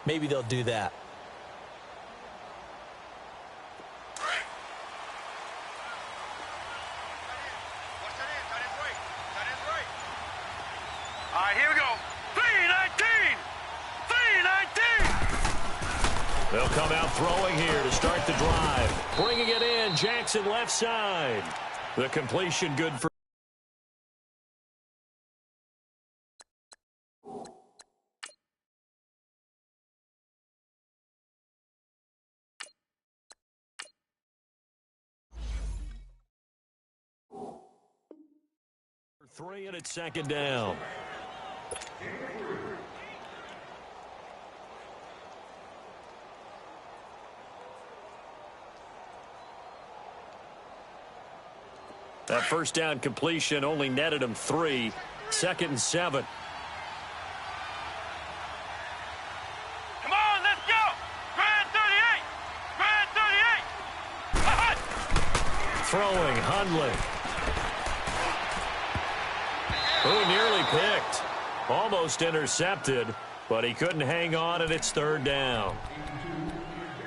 maybe they'll do that. All right, here we go. 3-19! 3-19! They'll come out throwing here to start the drive. Bringing it in, Jackson left side. The completion good for... Three, and it's second down. That first down completion only netted him 3. 2nd and 7. Come on, let's go! Grand 38! Grand 38! Throwing, Hundley. Who nearly picked. Almost intercepted, but he couldn't hang on, and it's 3rd down.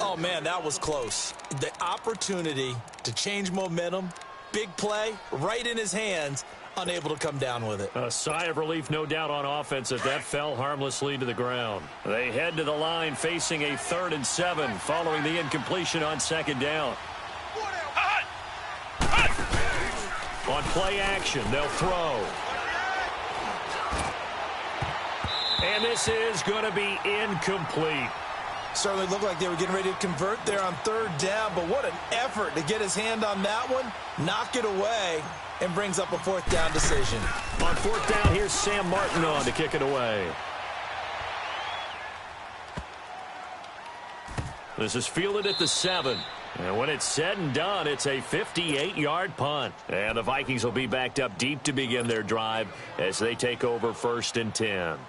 Oh, man, that was close. The opportunity to change momentum, big play, right in his hands, unable to come down with it. A sigh of relief, no doubt, on offense as that fell harmlessly to the ground. They head to the line facing a 3rd and 7 following the incompletion on 2nd down. On play action, they'll throw. And this is going to be incomplete. Certainly looked like they were getting ready to convert there on 3rd down, but what an effort to get his hand on that one, knock it away, and brings up a 4th down decision. On 4th down, here's Sam Martin on to kick it away. This is fielded at the 7. And when it's said and done, it's a 58-yard punt. And the Vikings will be backed up deep to begin their drive as they take over 1st and 10.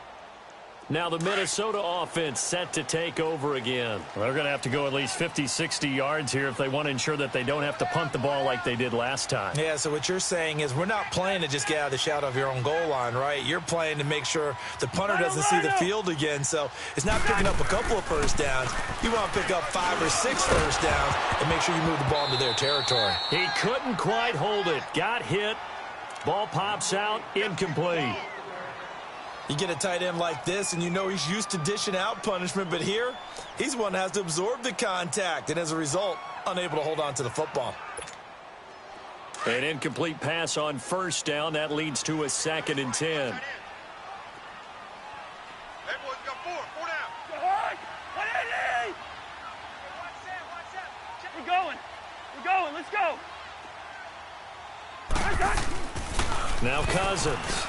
Now the Minnesota offense set to take over again. They're going to have to go at least 50, 60 yards here if they want to ensure that they don't have to punt the ball like they did last time. Yeah, so what you're saying is we're not playing to just get out of the shadow of your own goal line, right? You're playing to make sure the punter doesn't see the field again. So it's not picking up a couple of first downs. You want to pick up 5 or 6 first downs and make sure you move the ball into their territory. He couldn't quite hold it. Got hit. Ball pops out. Incomplete. You get a tight end like this, and you know he's used to dishing out punishment, but here, he's one that has to absorb the contact, and as a result, unable to hold on to the football. An incomplete pass on 1st down. That leads to a 2nd and 10. Hey, boys, we got 4 down. Go hard! Hey! We're going, let's go! Now Cousins.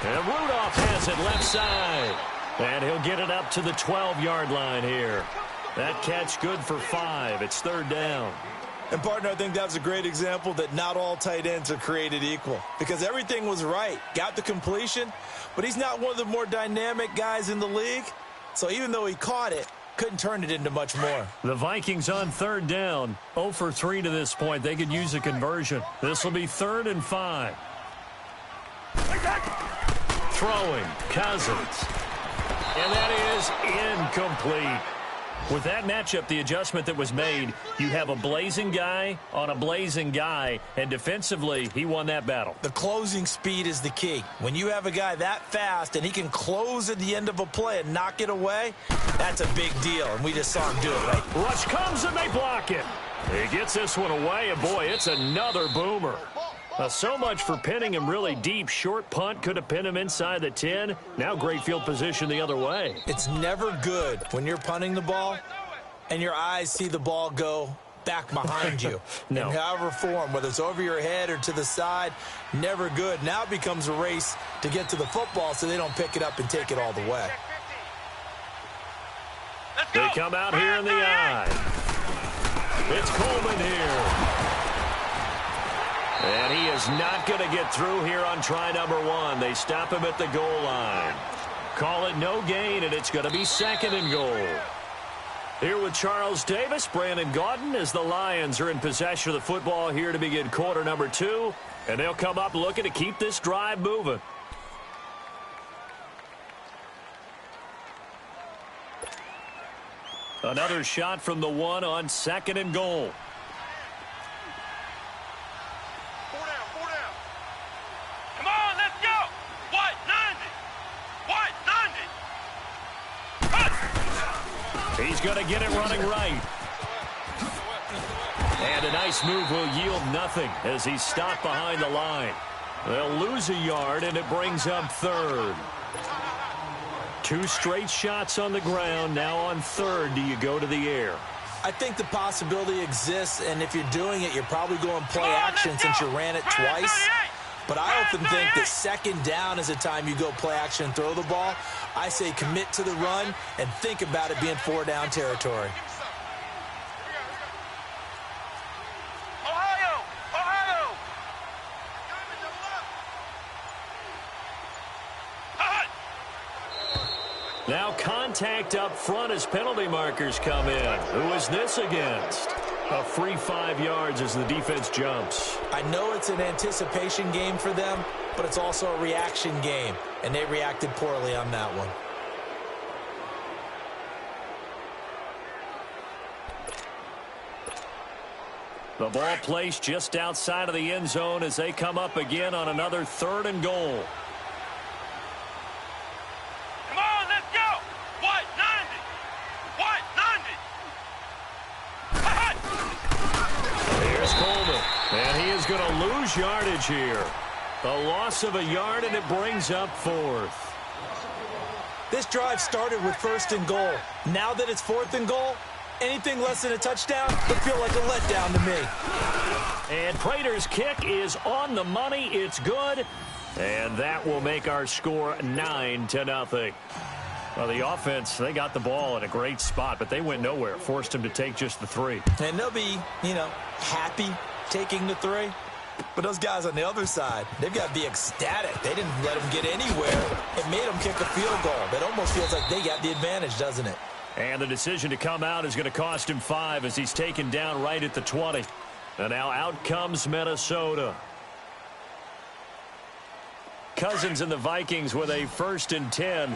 And Rudolph has it left side. And he'll get it up to the 12-yard line here. That catch good for 5. It's 3rd down. And, partner, I think that's a great example that not all tight ends are created equal. Because everything was right. Got the completion, but he's not one of the more dynamic guys in the league. So even though he caught it, couldn't turn it into much more. The Vikings on 3rd down. 0 for 3 to this point. They could use a conversion. This will be 3rd and 5. Throwing, Cousins. And that is incomplete. With that matchup, the adjustment that was made, you have a blazing guy on a blazing guy, and defensively, he won that battle. The closing speed is the key. When you have a guy that fast and he can close at the end of a play and knock it away, that's a big deal, and we just saw him do it right. Rush comes and they block it. He gets this one away, and boy, it's another boomer. So much for pinning him really deep. Short punt could have pinned him inside the 10. Now great field position the other way. It's never good when you're punting the ball and your eyes see the ball go back behind you. No. In however form, whether it's over your head or to the side, never good. Now it becomes a race to get to the football so they don't pick it up and take it all the way. They come out here in the eye. It's Coleman here. And he is not going to get through here on try number 1. They stop him at the goal line. Call it no gain, and it's going to be 2nd and goal. Here with Charles Davis, Brandon Gaudin, as the Lions are in possession of the football here to begin quarter number 2. And they'll come up looking to keep this drive moving. Another shot from the one on 2nd and goal. Four down. Come on, let's go. White, 90. He's going to get it running right. And a nice move will yield nothing as he's stopped behind the line. They'll lose a yard, and it brings up 3rd. 2 straight shots on the ground. Now on 3rd, do you go to the air? I think the possibility exists, and if you're doing it, you're probably going play action since you ran it twice. But I often think that 2nd down is a time you go play action and throw the ball. I say commit to the run and think about it being 4-down territory. Ohio. Now contact up front as penalty markers come in. Who is this against? A free 5 yards as the defense jumps. I know it's an anticipation game for them, but it's also a reaction game, and they reacted poorly on that one. The ball placed just outside of the end zone as they come up again on another 3rd and goal. Come on, let's go. White, 90. Here's Coleman, and he is going to lose yardage here. A loss of a yard, and it brings up 4th. This drive started with 1st and goal. Now that it's 4th and goal, anything less than a touchdown would feel like a letdown to me. And Prater's kick is on the money. It's good. And that will make our score 9-0. Well, the offense, they got the ball in a great spot, but they went nowhere. Forced him to take just the 3. And they'll be, happy taking the 3. But those guys on the other side, they've got to be ecstatic. They didn't let them get anywhere. It made them kick a field goal. It almost feels like they got the advantage, doesn't it? And the decision to come out is going to cost him 5 as he's taken down right at the 20. And now out comes Minnesota. Cousins and the Vikings with a 1st and 10.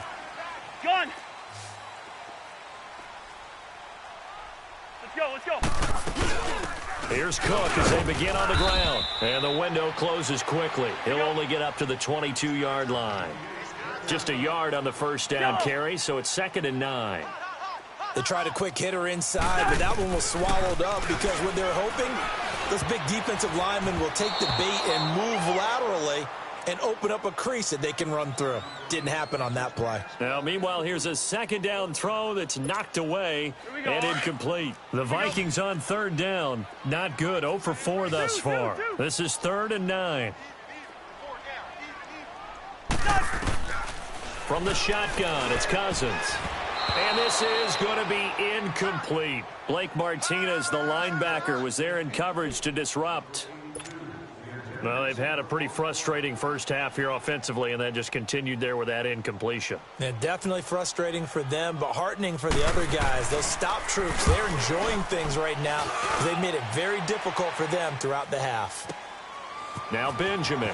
Gun. Let's go. Here's Cook as they begin on the ground. And the window closes quickly. He'll only get up to the 22-yard line. Just a yard on the 1st down carry, so it's 2nd and 9. They tried a quick hitter inside, but that one was swallowed up because what they're hoping, those big defensive linemen will take the bait and move laterally and open up a crease that they can run through. Didn't happen on that play. Now, meanwhile, here's a 2nd down throw that's knocked away and incomplete. The Vikings on 3rd down. Not good. 0 for 4 thus far. This is 3rd and 9. From the shotgun, it's Cousins. And this is going to be incomplete. Blake Martinez, the linebacker, was there in coverage to disrupt. Well, they've had a pretty frustrating first half here offensively, and then just continued there with that incompletion. Yeah, definitely frustrating for them, but heartening for the other guys. Those stop troops, they're enjoying things right now. They've made it very difficult for them throughout the half. Now Benjamin.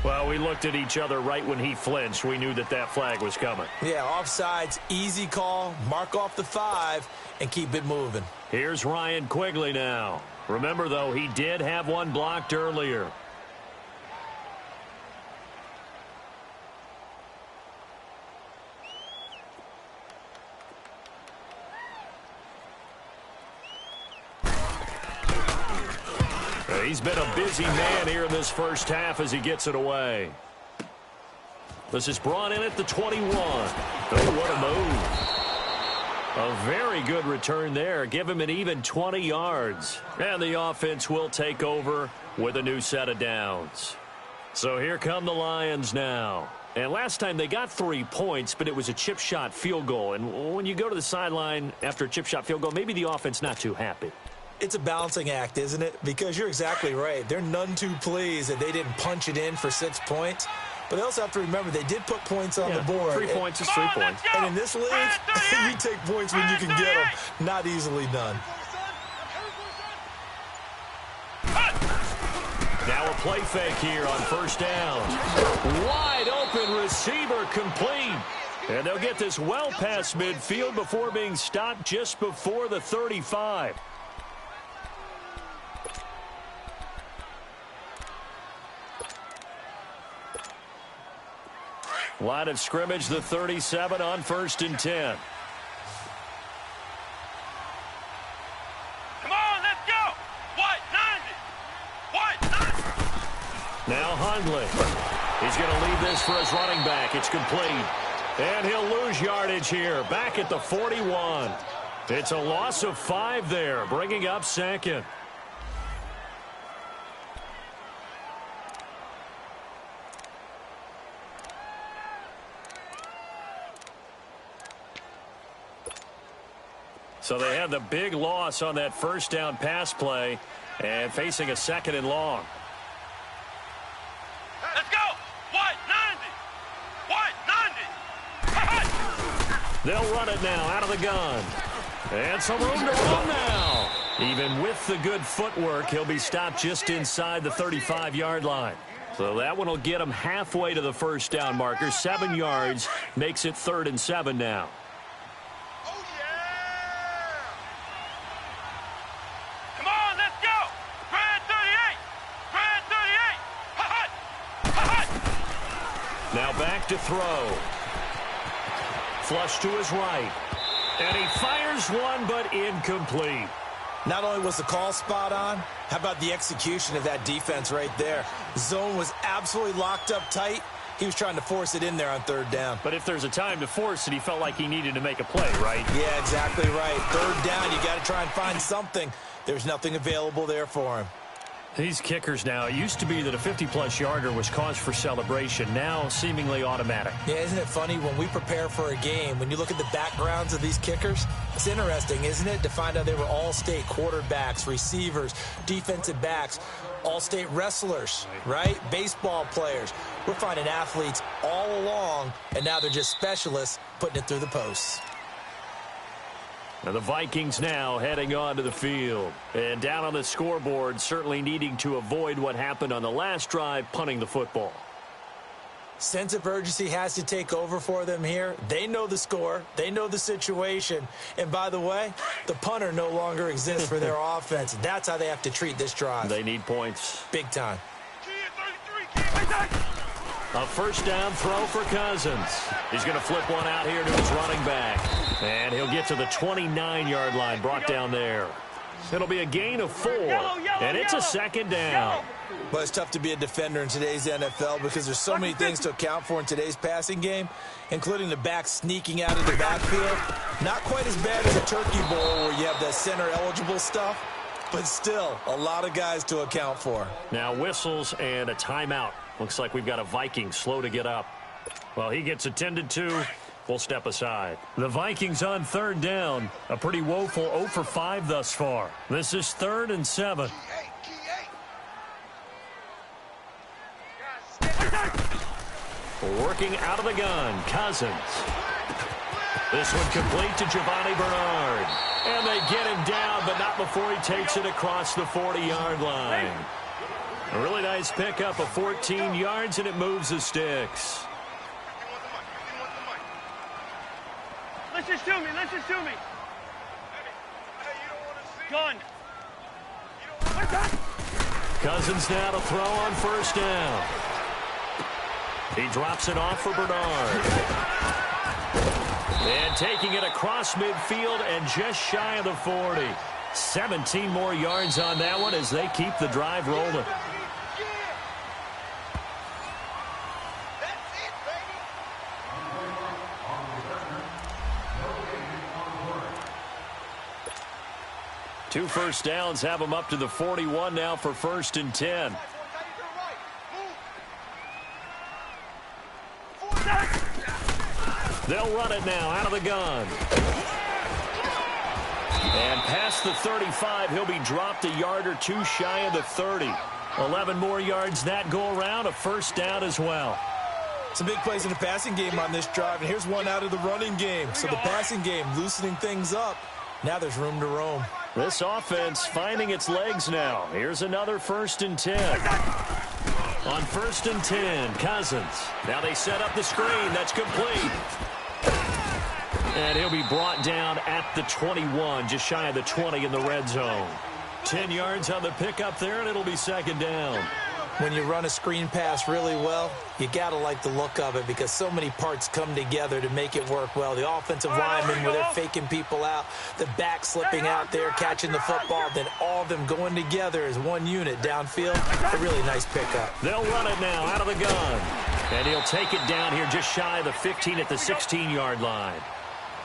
Well, we looked at each other right when he flinched. We knew that that flag was coming. Yeah, offsides, easy call, mark off the 5, and keep it moving. Here's Ryan Quigley now. Remember, though, he did have one blocked earlier. He's been a busy man here in this first half as he gets it away. This is brought in at the 21. Oh, what a move. A very good return there. Give him an even 20 yards. And the offense will take over with a new set of downs. So here come the Lions now. And last time they got 3 points, but it was a chip shot field goal. And when you go to the sideline after a chip shot field goal, maybe the offense not too happy. It's a balancing act, isn't it? Because you're exactly right. They're none too pleased that they didn't punch it in for 6 points. But they also have to remember they did put points on the board. 3 points is 3 points. And in this league, you take points when you can get them. Not easily done. Now a play fake here on first down. Wide open receiver complete. And they'll get this well past midfield before being stopped just before the 35. Line of scrimmage, the 37 on 1st and 10. Come on, let's go. White 90. White 90. Now Hundley. He's going to leave this for his running back. It's complete. And he'll lose yardage here. Back at the 41. It's a loss of 5 there, bringing up 2nd. So they had the big loss on that first down pass play and facing a 2nd and long. Let's go. White 90. White 90. They'll run it now out of the gun. And some room to run now. Even with the good footwork, he'll be stopped just inside the 35-yard line. So that one will get him halfway to the first down marker. 7 yards makes it 3rd and 7 now. Now back to throw. Flush to his right. And he fires one, but incomplete. Not only was the call spot on, how about the execution of that defense right there? Zone was absolutely locked up tight. He was trying to force it in there on 3rd down. But if there's a time to force it, he felt like he needed to make a play, right? Yeah, exactly right. 3rd down, you got to try and find something. There's nothing available there for him. These kickers now, it used to be that a 50-plus yarder was cause for celebration. Now, seemingly automatic. Yeah, isn't it funny when we prepare for a game, when you look at the backgrounds of these kickers, it's interesting, isn't it, to find out they were all-state quarterbacks, receivers, defensive backs, all-state wrestlers, right? Baseball players. We're finding athletes all along, and now they're just specialists putting it through the posts. And the Vikings now heading onto the field. And down on the scoreboard, certainly needing to avoid what happened on the last drive, punting the football. Sense of urgency has to take over for them here. They know the score. They know the situation. And by the way, the punter no longer exists for their offense. That's how they have to treat this drive. They need points. Big time. A first down throw for Cousins. He's going to flip one out here to his running back. And he'll get to the 29-yard line, brought down there. It'll be a gain of 4, and it's a 2nd down. Well, it's tough to be a defender in today's NFL because there's so many things to account for in today's passing game, including the back sneaking out of the backfield. Not quite as bad as a turkey bowl where you have the center-eligible stuff, but still a lot of guys to account for. Now whistles and a timeout. Looks like we've got a Viking slow to get up. Well, he gets attended to. We'll step aside. The Vikings on 3rd down. A pretty woeful 0 for 5 thus far. This is 3rd and 7. Working out of the gun, Cousins. This one complete to Giovanni Bernard. And they get him down, but not before he takes it across the 40-yard line. A really nice pickup of 14 yards, and it moves the sticks. Listen to me. Listen to me. Gun. Cousins now to throw on first down. He drops it off for Bernard. And taking it across midfield and just shy of the 40. 17 more yards on that one as they keep the drive rolling. Two first downs have them up to the 41 now for 1st and 10. They'll run it now out of the gun. And past the 35, he'll be dropped a yard or two shy of the 30. 11 more yards that go around, a first down as well. Some big plays in the passing game on this drive, and here's one out of the running game. So the passing game loosening things up. Now there's room to roam. This offense finding its legs now. Here's another 1st and 10. On 1st and 10, Cousins. Now they set up the screen. That's complete. And he'll be brought down at the 21, just shy of the 20 in the red zone. 10 yards on the pickup there, and it'll be 2nd down. When you run a screen pass really well, you got to like the look of it because so many parts come together to make it work well. The offensive linemen, where they're faking people out, the back slipping out there, catching the football, then all of them going together as one unit downfield. A really nice pickup. They'll run it now out of the gun. And he'll take it down here just shy of the 15 at the 16-yard line.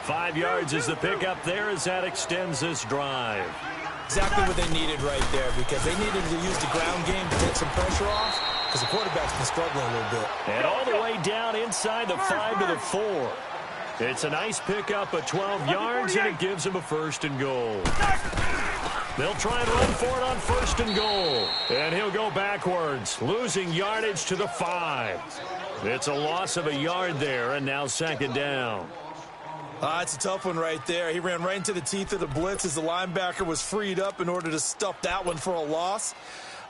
5 yards is the pickup there as that extends this drive. Exactly what they needed right there because they needed to use the ground game to take some pressure off because the quarterback's been struggling a little bit. And all the way down inside the 5 to the 4. It's a nice pickup of 12 yards, and it gives him a 1st and goal. They'll try and run for it on 1st and goal. And he'll go backwards, losing yardage to the 5. It's a loss of a yard there, and now 2nd down. It's a tough one right there. He ran right into the teeth of the blitz as the linebacker was freed up in order to stuff that one for a loss.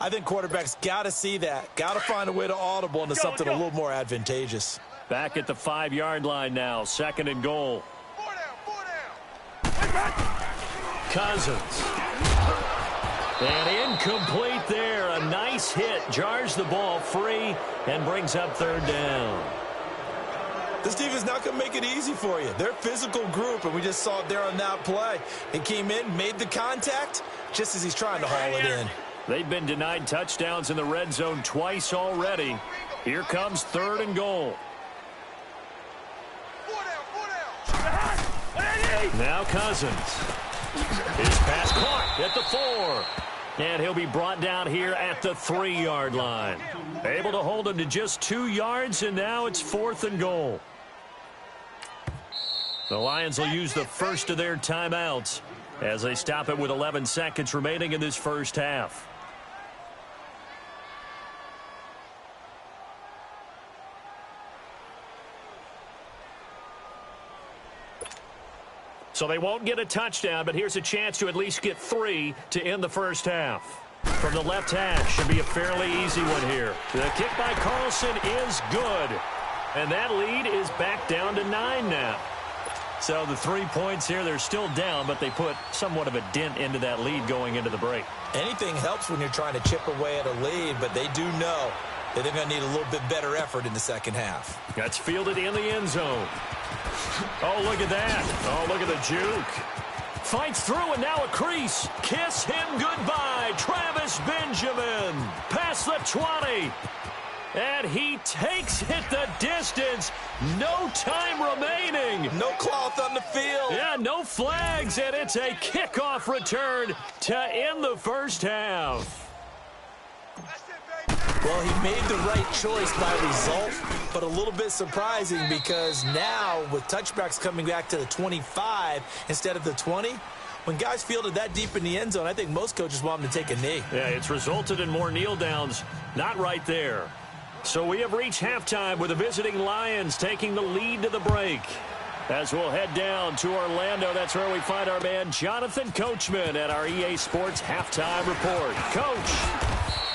I think quarterbacks got to see that. Got to find a way to audible into something a little more advantageous. Back at the 5-yard line now, 2nd and goal. Cousins. And incomplete there. A nice hit. Jars the ball free and brings up 3rd down. This defense not going to make it easy for you. They're a physical group, and we just saw it there on that play. He came in, made the contact, just as he's trying to haul it in. They've been denied touchdowns in the red zone twice already. Here comes 3rd and goal. Now Cousins. His pass caught at the 4. And he'll be brought down here at the 3-yard line. Able to hold him to just 2 yards, and now it's 4th and goal. The Lions will use the first of their timeouts as they stop it with 11 seconds remaining in this first half. So they won't get a touchdown, but here's a chance to at least get 3 to end the first half. From the left hash, should be a fairly easy one here. The kick by Carlson is good. And that lead is back down to 9 now. So the 3 points here, they're still down, but they put somewhat of a dent into that lead going into the break. Anything helps when you're trying to chip away at a lead, but they do know that they're going to need a little bit better effort in the second half. That's fielded in the end zone. Oh, look at that. Oh, look at the juke. Fights through, and now a crease. Kiss him goodbye, Travis Benjamin. Past the 20. And he takes it the distance. No time remaining. No cloth on the field. Yeah, no flags, and it's a kickoff return to end the first half. Well, he made the right choice by result, but a little bit surprising because now with touchbacks coming back to the 25 instead of the 20, when guys fielded that deep in the end zone, I think most coaches want them to take a knee. Yeah, it's resulted in more kneel downs. Not right there. So we have reached halftime with the visiting Lions taking the lead to the break. As we'll head down to Orlando, that's where we find our man Jonathan Coachman at our EA Sports Halftime Report. Coach.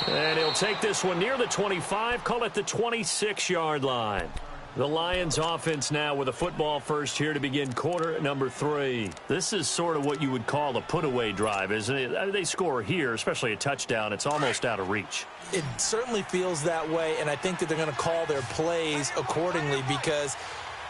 And he'll take this one near the 25, call it the 26-yard line. The Lions offense now with a football first here to begin quarter number 3. This is sort of what you would call a put-away drive, isn't it? I mean, they score here, especially a touchdown. It's almost out of reach. It certainly feels that way, and I think that they're going to call their plays accordingly because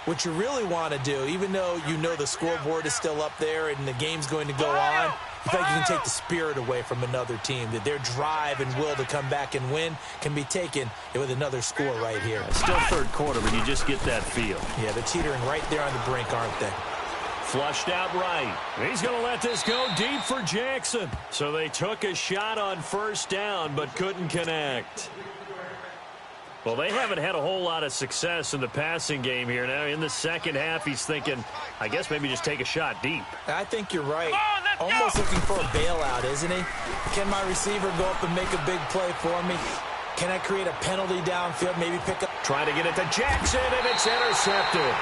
what you really want to do, even though you know the scoreboard is still up there and the game's going to go on, in fact, you can take the spirit away from another team, that their drive and will to come back and win can be taken with another score right here. It's still third quarter, but you just get that feel. Yeah, they're teetering right there on the brink, aren't they? Flushed out right. He's going to let this go deep for Jackson. So they took a shot on first down, but couldn't connect. Well, they haven't had a whole lot of success in the passing game here. Now, in the second half, he's thinking, I guess maybe just take a shot deep. I think you're right. Almost looking for a bailout, isn't he? Can my receiver go up and make a big play for me? Can I create a penalty downfield, maybe pick up? Trying to get it to Jackson, and it's intercepted.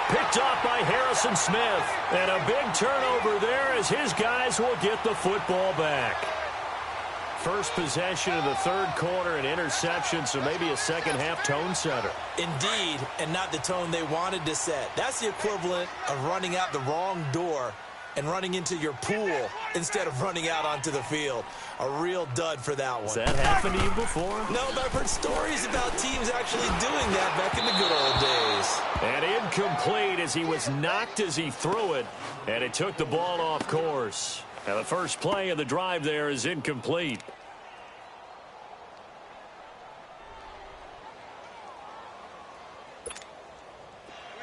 Picked off by Harrison Smith. And a big turnover there as his guys will get the football back. First possession of the third quarter, an interception, so maybe a second-half tone setter. Indeed, and not the tone they wanted to set. That's the equivalent of running out the wrong door and running into your pool instead of running out onto the field. A real dud for that one. Has that happened to you before? No, but I've heard stories about teams actually doing that back in the good old days. And incomplete as he was knocked as he threw it, and it took the ball off course. And the first play of the drive there is incomplete.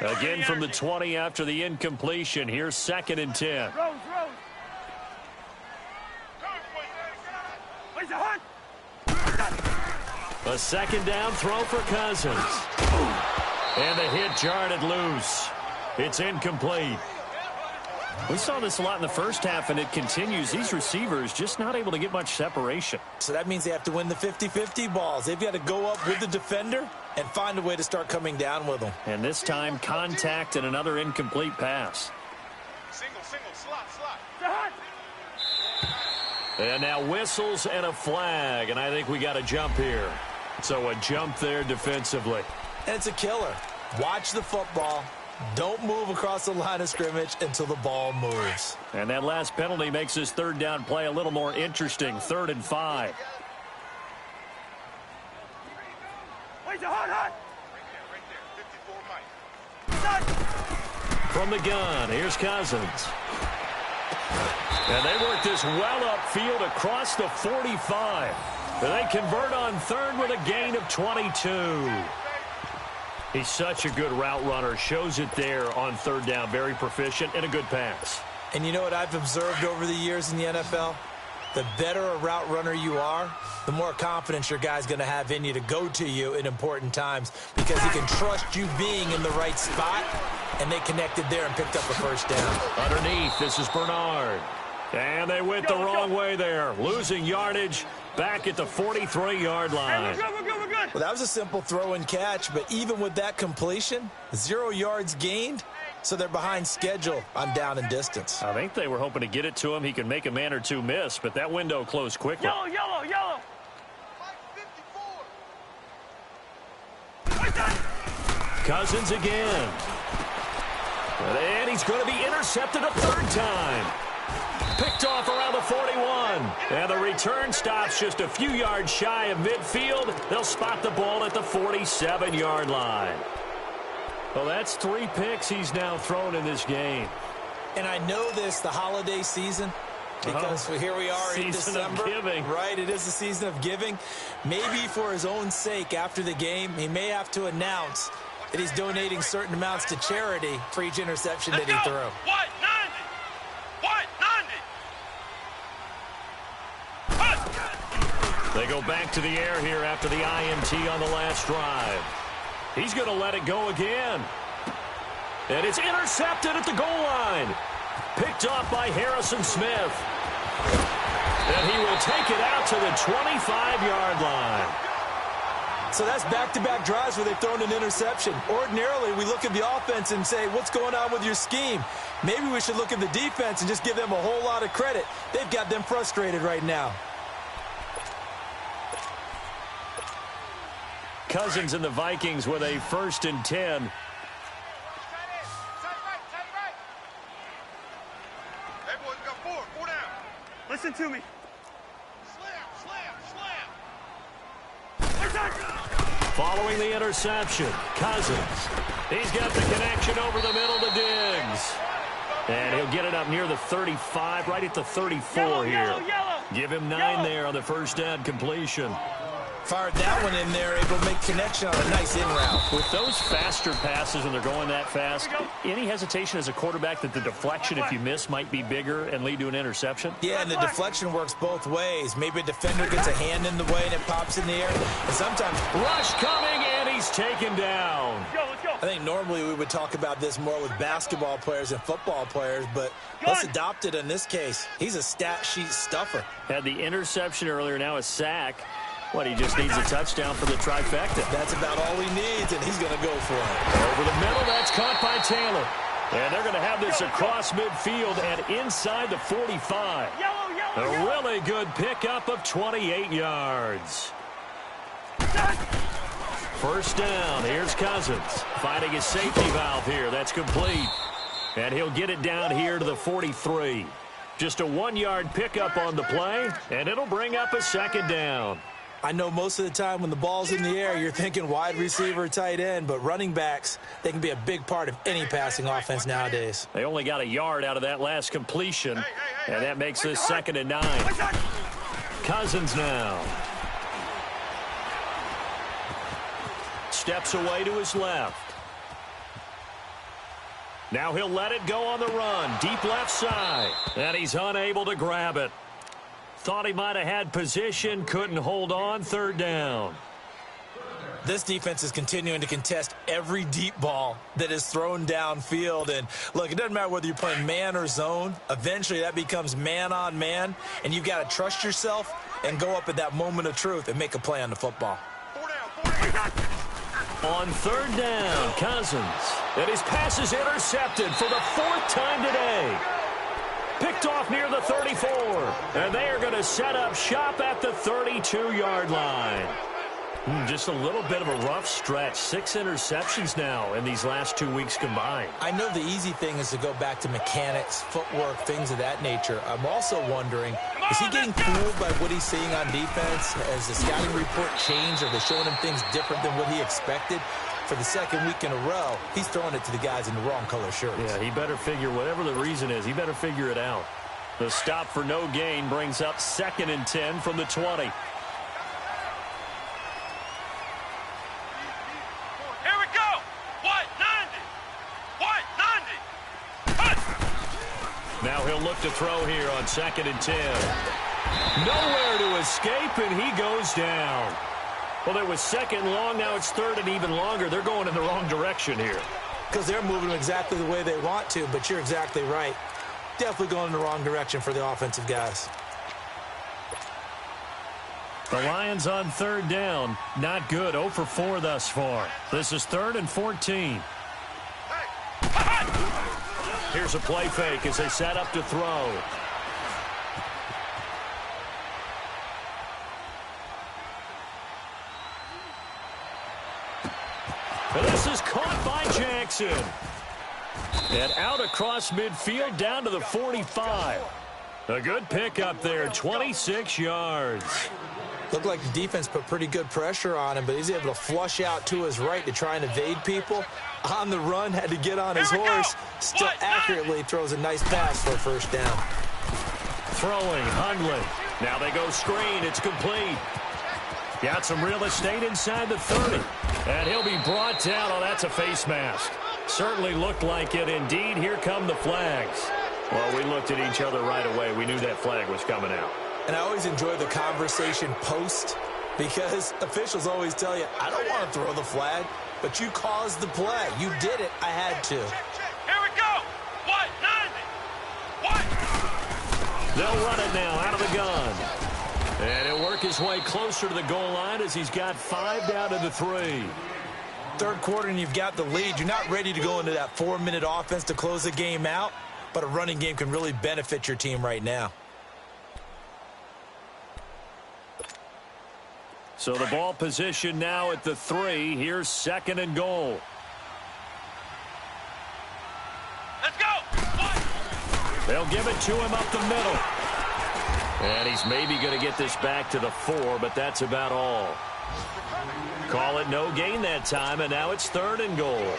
Again from the 20 after the incompletion. Here's 2nd and 10. A second down throw for Cousins. And the hit jarred it loose. It's incomplete. We saw this a lot in the first half, and it continues. These receivers just not able to get much separation. So that means they have to win the 50-50 balls. They've got to go up with the defender and find a way to start coming down with them. And this time, contact and another incomplete pass. Single, slot. And now whistles and a flag, and I think we got a jump here. So a jump there defensively. And it's a killer. Watch the football. Don't move across the line of scrimmage until the ball moves. And that last penalty makes this third down play a little more interesting. 3rd and 5. From the gun, here's Cousins. And they work this well upfield across the 45. And they convert on 3rd with a gain of 22. He's such a good route runner. Shows it there on 3rd down. Very proficient and a good pass. And you know what I've observed over the years in the NFL? The better a route runner you are, the more confidence your guy's going to have in you to go to you in important times because he can trust you being in the right spot, and they connected there and picked up a first down. Underneath, this is Bernard. And they went the wrong way there, losing yardage back at the 43-yard line. Well, that was a simple throw and catch, but even with that completion, 0 yards gained, so they're behind schedule on down and distance. I think they were hoping to get it to him. He can make a man or two miss, but that window closed quickly. Yellow. Cousins again. And he's going to be intercepted a 3rd time. Picked off around the 41. And the return stops just a few yards shy of midfield. They'll spot the ball at the 47-yard line. Well, that's 3 picks he's now thrown in this game. And I know this, the holiday season, because here we are in December. Season of giving. Right, it is the season of giving. Maybe for his own sake after the game, he may have to announce that he's donating certain amounts to charity for each interception that he threw. What? 90. They go back to the air here after the INT on the last drive. He's going to let it go again. And it's intercepted at the goal line. Picked off by Harrison Smith. And he will take it out to the 25-yard line. So that's back-to-back drives where they've thrown an interception. Ordinarily, we look at the offense and say, what's going on with your scheme? Maybe we should look at the defense and just give them a whole lot of credit. They've got them frustrated right now. Cousins and the Vikings with a 1st and 10. Hey, boys, we got 4 down. Listen to me. Slam. Following the interception, Cousins. He's got the connection over the middle to Diggs. And he'll get it up near the 35, right at the 34 here. Yellow. Give him 9 there on the first down completion. Fired that one in there, able to make connection on a nice in route. With those faster passes and they're going that fast, any hesitation as a quarterback that the deflection, if you miss, might be bigger and lead to an interception? Yeah, and the deflection works both ways. Maybe a defender gets a hand in the way and it pops in the air. And sometimes rush coming, and he's taken down. Let's go. I think normally we would talk about this more with basketball players and football players, but let's adopt it in this case. He's a stat sheet stuffer. Had the interception earlier, now a sack. What, he just needs a touchdown for the trifecta. That's about all he needs, and he's going to go for it. Over the middle, that's caught by Taylor. And they're going to have this across midfield and inside the 45. A really good pickup of 28 yards. First down, here's Cousins. Finding his safety valve here, that's complete. And he'll get it down here to the 43. Just a 1-yard pickup on the play, and it'll bring up a second down. I know most of the time when the ball's in the air, you're thinking wide receiver, tight end, but running backs, they can be a big part of any passing offense nowadays. They only got a yard out of that last completion, and that makes this 2nd and 9. Cousins now. Steps away to his left. Now he'll let it go on the run. Deep left side. And he's unable to grab it. Thought he might have had position. Couldn't hold on. 3rd down. This defense is continuing to contest every deep ball that is thrown downfield. And, look, it doesn't matter whether you're playing man or zone. Eventually that becomes man on man. And you've got to trust yourself and go up at that moment of truth and make a play on the football. On 3rd down, Cousins. And his pass is intercepted for the 4th time today. Picked off near the 34. And they are going to set up shop at the 32-yard line. Just a little bit of a rough stretch. 6 interceptions now in these last 2 weeks combined. I know the easy thing is to go back to mechanics, footwork, things of that nature. I'm also wondering, is he getting fooled by what he's seeing on defense? Has the scouting report changed? Are they showing him things different than what he expected? For the 2nd week in a row, he's throwing it to the guys in the wrong color shirts. Yeah, he better figure, whatever the reason is, he better figure it out. The stop for no gain brings up 2nd and 10 from the 20. Now he'll look to throw here on 2nd and 10. Nowhere to escape, and he goes down. Well, it was 2nd long. Now it's 3rd and even longer. They're going in the wrong direction here. Because they're moving exactly the way they want to, but you're exactly right. Definitely going in the wrong direction for the offensive guys. The Lions on 3rd down. Not good. 0 for 4 thus far. This is 3rd and 14. Here's a play fake as they set up to throw. And this is caught by Jackson. And out across midfield down to the 45. A good pickup there, 26 yards. Looked like the defense put pretty good pressure on him, but he's able to flush out to his right to try and evade people. On the run, had to get on his horse. Still accurately throws a nice pass for a 1st down. Throwing, Hundley. Now they go screen. It's complete. Got some real estate inside the 30. And he'll be brought down. Oh, that's a face mask. Certainly looked like it. Indeed, here come the flags. Well, we looked at each other right away. We knew that flag was coming out. And I always enjoy the conversation post because officials always tell you, I don't want to throw the flag, but you caused the play. You did it. I had to. Here we go. What? 90. What? They'll run it now out of the gun. And he'll work his way closer to the goal line as he's got 5 down to the 3. 3rd quarter and you've got the lead. You're not ready to go into that 4-minute offense to close the game out, but a running game can really benefit your team right now. So the ball position now at the 3. Here's 2nd and goal. Let's go. What? They'll give it to him up the middle. And he's maybe going to get this back to the 4, but that's about all. Call it no gain that time, and now it's 3rd and goal.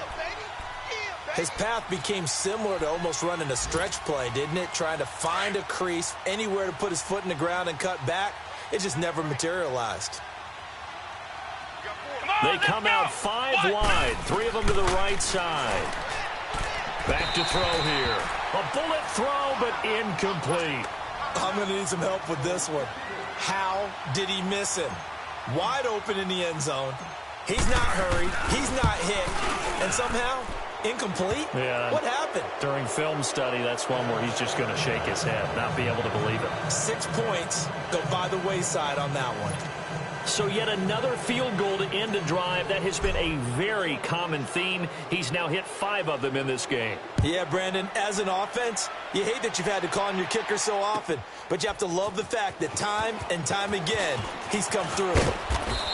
His path became similar to almost running a stretch play, didn't it? Trying to find a crease, anywhere to put his foot in the ground and cut back. It just never materialized. They come out 5 wide, 3 of them to the right side. Back to throw here. A bullet throw, but incomplete. I'm going to need some help with this one. How did he miss him? Wide open in the end zone. He's not hurried. He's not hit. And somehow, incomplete? Yeah. What happened? During film study, that's one where he's just going to shake his head, not be able to believe it. 6 points go by the wayside on that one. So yet another field goal to end a drive. That has been a very common theme. He's now hit 5 of them in this game. Yeah, Brandon, as an offense, you hate that you've had to call on your kicker so often, but you have to love the fact that time and time again, he's come through.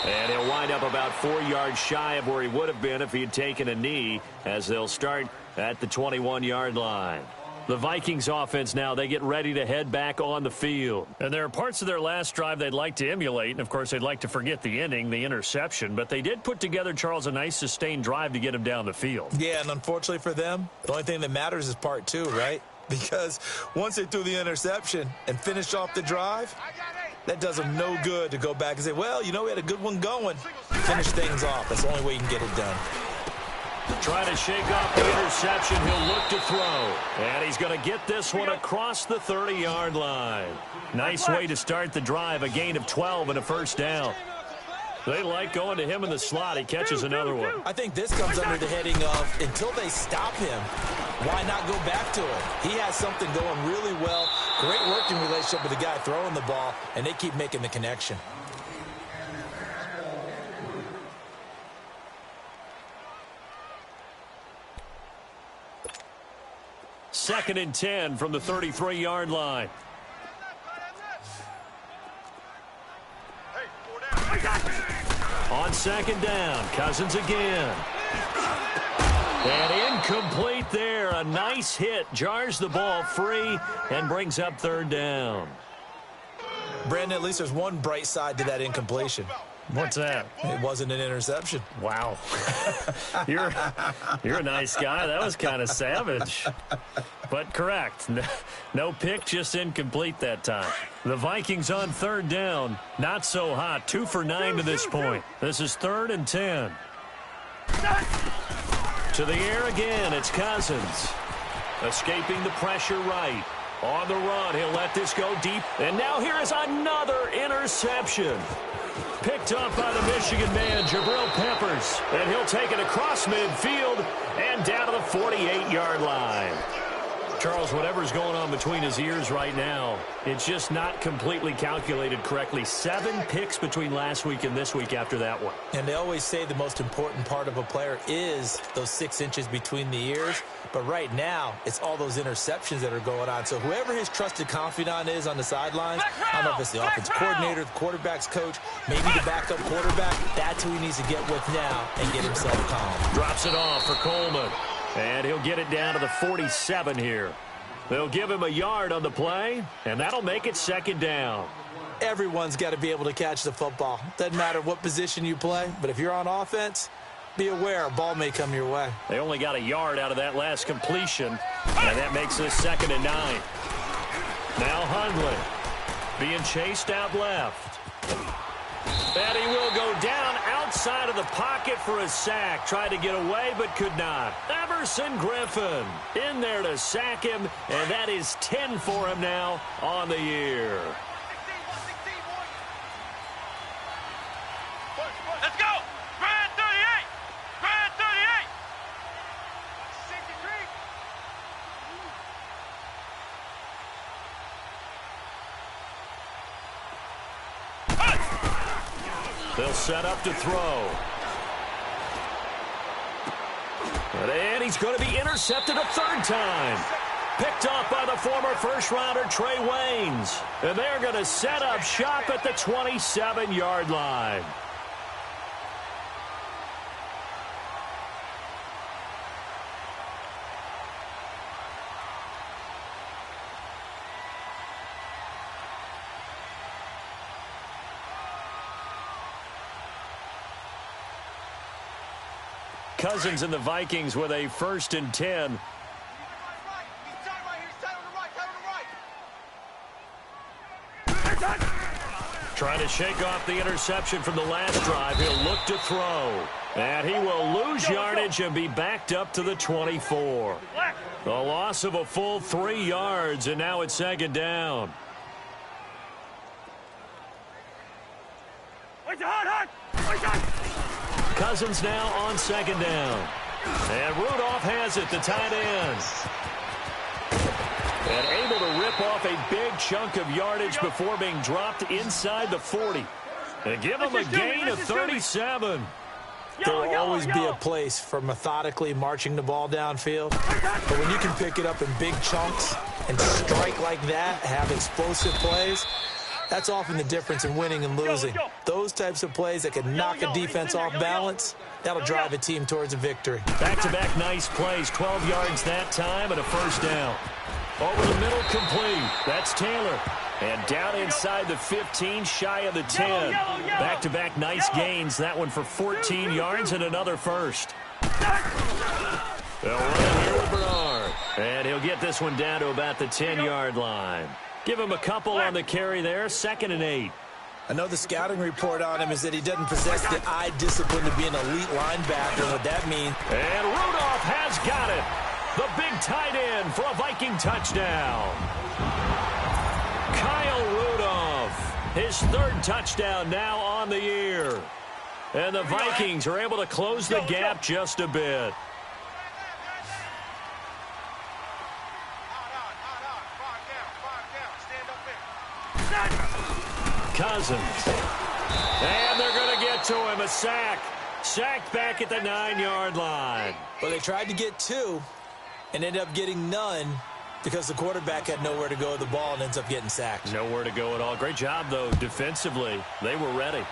And he'll wind up about 4 yards shy of where he would have been if he had taken a knee, as they'll start at the 21-yard line. The Vikings offense now, they get ready to head back on the field. And there are parts of their last drive they'd like to emulate. And, of course, they'd like to forget the ending, the interception. But they did put together, Charles, a nice sustained drive to get him down the field. Yeah, and unfortunately for them, the only thing that matters is part 2, right? Because once they threw the interception and finished off the drive, that does them no good to go back and say, well, you know, we had a good one going. Finish things off. That's the only way you can get it done. Trying to shake off the interception. He'll look to throw. And he's going to get this one across the 30-yard line. Nice way to start the drive. A gain of 12 and a first down. They like going to him in the slot. He catches another one. I think this comes under the heading of until they stop him, why not go back to him? He has something going really well. Great working relationship with the guy throwing the ball, and they keep making the connection. Second and 10 from the 33-yard line. On second down, Cousins again. And incomplete there. A nice hit. Jars the ball free and brings up third down. Brandon, at least there's one bright side to that incompletion. What's that? It wasn't an interception. Wow. You're a nice guy. That was kind of savage. But correct. No pick, just incomplete that time. The Vikings on third down. Not so hot. 2 for 9 to this point. This is 3rd and 10. To the air again. It's Cousins. Escaping the pressure right. On the run. He'll let this go deep. And now here is another interception. Picked up by the Michigan man, Jabril Peppers. And he'll take it across midfield and down to the 48-yard line. Charles, whatever's going on between his ears right now, it's just not completely calculated correctly. 7 picks between last week and this week after that one. And they always say the most important part of a player is those 6 inches between the ears. But right now, it's all those interceptions that are going on. So whoever his trusted confidant is on the sidelines, I don't know if it's the offense coordinator, the quarterback's coach, maybe the backup quarterback, that's who he needs to get with now and get himself calm. Drops it off for Coleman. And he'll get it down to the 47 here. They'll give him a yard on the play, and that'll make it second down. Everyone's got to be able to catch the football. Doesn't matter what position you play, but if you're on offense, be aware a ball may come your way. They only got a yard out of that last completion, and that makes this 2nd and 9. Now Hundley being chased out left. And he will go down outside of the pocket for a sack. Tried to get away, but could not. Everson Griffin in there to sack him, and that is 10 for him now on the year. Let's go! Grand 38! Grand 38! They'll set up to throw. And he's going to be intercepted a 3rd time. Picked off by the former first-rounder Trey Waynes. And they're going to set up shop at the 27-yard line. Cousins and the Vikings with a 1st and 10. Trying to shake off the interception from the last drive. He'll look to throw. And he will lose yardage and be backed up to the 24. A loss of a full 3 yards, and now it's 2nd down. Cousins now on 2nd down. And Rudolph has it, the tight end. And able to rip off a big chunk of yardage before being dropped inside the 40. And give them a gain of 37. There will always be a place for methodically marching the ball downfield. But when you can pick it up in big chunks and strike like that, have explosive plays, that's often the difference in winning and losing. Those types of plays that can knock a defense off balance, that'll drive a team towards a victory. Back-to-back nice plays, 12 yards that time and a first down. Over the middle, complete. That's Taylor. And down inside the 15, shy of the 10. Back-to-back nice gains. That one for 14 yards and another first. They'll run here with Bernard. And he'll get this one down to about the 10-yard line. Give him a couple on the carry there. 2nd and 8. Another scouting report on him is that he doesn't possess the eye discipline to be an elite linebacker. What that means. And Rudolph has got it. The big tight end for a Viking touchdown. Kyle Rudolph, his 3rd touchdown now on the year. And the Vikings are able to close the gap just a bit. Cousins. And they're going to get to him. A sack. Sacked back at the 9-yard line. Well, they tried to get 2 and ended up getting none because the quarterback had nowhere to go with the ball and ends up getting sacked. Nowhere to go at all. Great job, though, defensively. They were ready.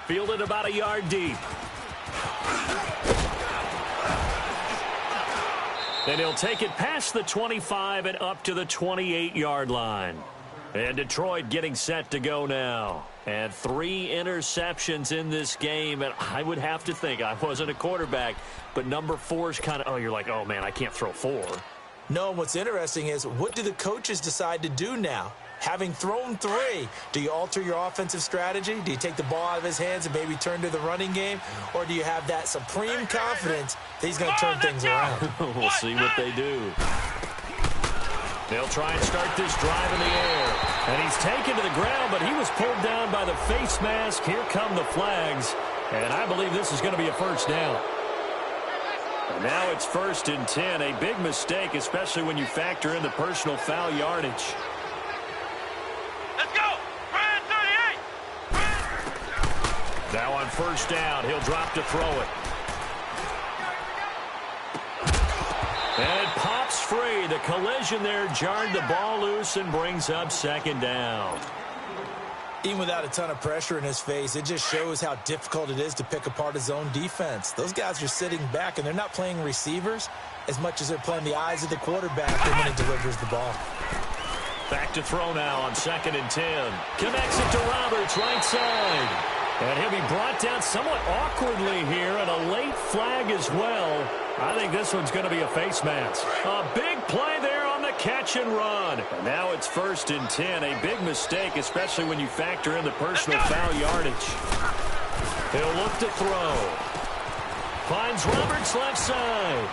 Fielded about a yard deep. And he'll take it past the 25 and up to the 28-yard line. And Detroit getting set to go now. And 3 interceptions in this game. And I would have to think, I wasn't a quarterback, but number 4 is kind of, you're like, oh, man, I can't throw 4. No, and what's interesting is, what do the coaches decide to do now? Having thrown 3, do you alter your offensive strategy? Do you take the ball out of his hands and maybe turn to the running game? Or do you have that supreme confidence that he's going to turn things around? We'll see what they do. They'll try and start this drive in the air. And he's taken to the ground, but he was pulled down by the face mask. Here come the flags. And I believe this is going to be a first down. And now it's 1st and 10. A big mistake, especially when you factor in the personal foul yardage. Let's go! Brian 38! Now on 1st down, he'll drop to throw it. And it pops free. The collision there jarred the ball loose and brings up 2nd down. Even without a ton of pressure in his face, it just shows how difficult it is to pick apart his own defense. Those guys are sitting back, and they're not playing receivers as much as they're playing the eyes of the quarterback when he delivers the ball. Back to throw now on 2nd and 10. Connects it to Roberts, right side. And he'll be brought down somewhat awkwardly here, and a late flag as well. I think this one's going to be a face mask. A big play there on the catch and run. And now it's 1st and 10. A big mistake, especially when you factor in the personal foul yardage. He'll look to throw. Finds Roberts left side.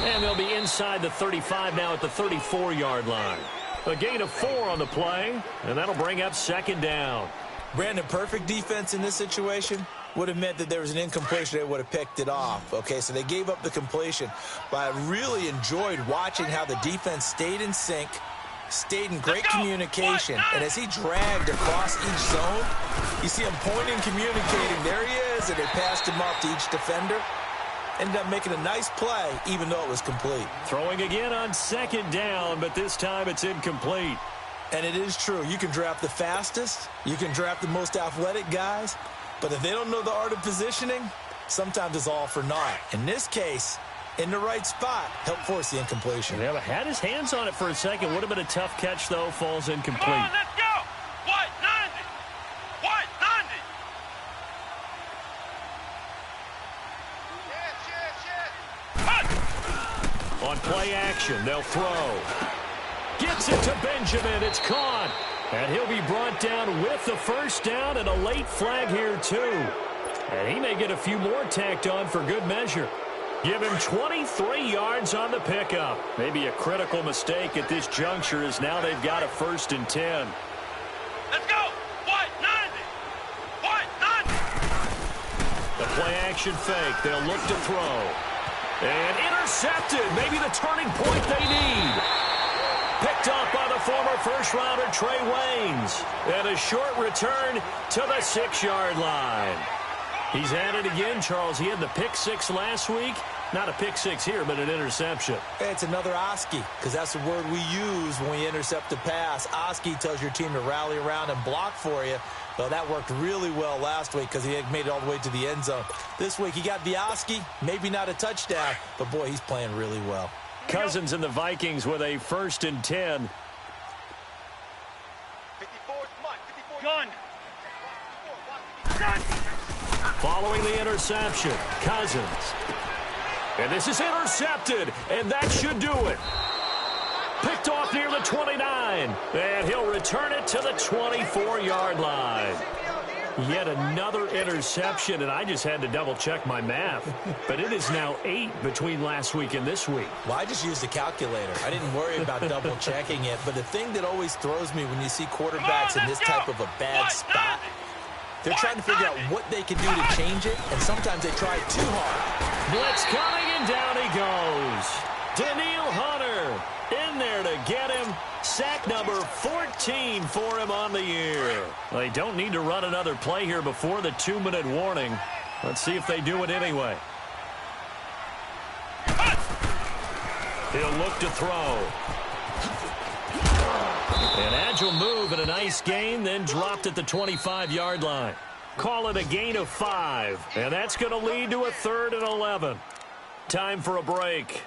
And they'll be inside the 35 now at the 34-yard line. A gain of 4 on the play, and that'll bring up 2nd down. Brandon, perfect defense in this situation would have meant that there was an incompletion. They would have picked it off. Okay, so they gave up the completion. But I really enjoyed watching how the defense stayed in sync, stayed in great communication. And as he dragged across each zone, you see him pointing, communicating. There he is, and they passed him off to each defender. Ended up making a nice play, even though it was complete. Throwing again on 2nd down, but this time it's incomplete. And it is true. You can draft the fastest. You can draft the most athletic guys. But if they don't know the art of positioning, sometimes it's all for naught. In this case, in the right spot, helped force the incompletion. Yeah, but had his hands on it for a second. Would have been a tough catch, though. Falls incomplete. Come on, let's go! What? 90! What? 90! On play action, they'll throw. Gets it to Benjamin. It's caught. And he'll be brought down with the first down and a late flag here, too. And he may get a few more tacked on for good measure. Give him 23 yards on the pickup. Maybe a critical mistake at this juncture as now they've got a 1st and 10. Let's go! What? 90! What? 90! The play action fake. They'll look to throw. And intercepted. Maybe the turning point they need. Picked up by the former first-rounder Trey Waynes. And a short return to the 6-yard line. He's at it again, Charles. He had the pick 6 last week. Not a pick 6 here, but an interception. It's another Oski, because that's the word we use when we intercept a pass. Oski tells your team to rally around and block for you. Well, that worked really well last week because he had made it all the way to the end zone. This week, he got the Oski, maybe not a touchdown, but, boy, he's playing really well. Cousins and the Vikings with a 1st and 10. 54, gun. Following the interception, Cousins. And this is intercepted, and that should do it. Picked off near the 29, and he'll return it to the 24-yard line. Yet another interception, and I just had to double-check my math. But it is now 8 between last week and this week. Well, I just used a calculator. I didn't worry about double-checking it. But the thing that always throws me when you see quarterbacks in this type of a bad spot, they're trying to figure out what they can do to change it, and sometimes they try too hard. Blitz coming, and down he goes. Daniil Hunter in there to get him. Sack number 14 for him on the year. They don't need to run another play here before the 2-minute warning. Let's see if they do it anyway. He'll look to throw. An agile move and a nice gain, then dropped at the 25-yard line. Call it a gain of 5, and that's going to lead to a 3rd and 11. Time for a break.